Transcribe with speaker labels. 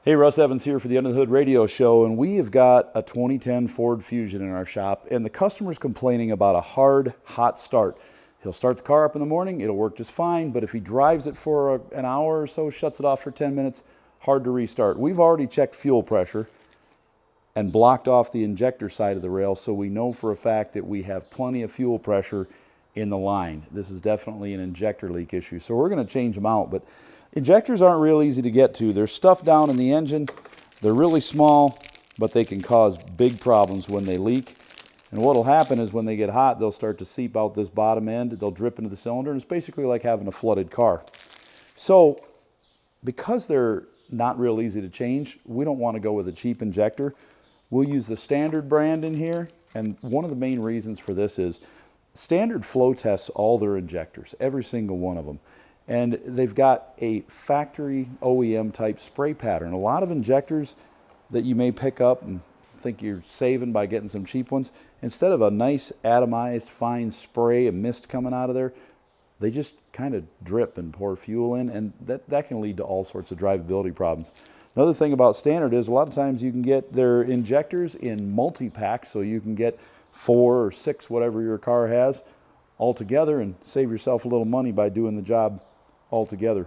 Speaker 1: Hey, Russ Evans here for the Under the Hood radio show, and we have got a 2010 Ford Fusion in our shop, and the customer's complaining about a hard, hot start. He'll start the car up in the morning, it'll work just fine, but if he drives it for an hour or so, shuts it off for 10 minutes, hard to restart. We've already checked fuel pressure and blocked off the injector side of the rail, so we know for a fact that we have plenty of fuel pressure in the line. This is definitely an injector leak issue, so we're going to change them out. But injectors aren't real easy to get to. There's stuff down in the engine. They're really small, but they can cause big problems when they leak. And what will happen is when they get hot, they'll start to seep out this bottom end. They'll drip into the cylinder, and it's basically like having a flooded car. So because they're not real easy to change, we don't want to go with a cheap injector. We'll use the Standard brand in here, and one of the main reasons for this is Standard flow tests all their injectors, every single one of them. And they've got a factory OEM type spray pattern. A lot of injectors that you may pick up and think you're saving by getting some cheap ones, instead of a nice atomized fine spray and mist coming out of there, they just kind of drip and pour fuel in, and that can lead to all sorts of drivability problems. Another thing about Standard is a lot of times you can get their injectors in multi-packs, so you can get 4 or 6, whatever your car has, all together and save yourself a little money by doing the job all together.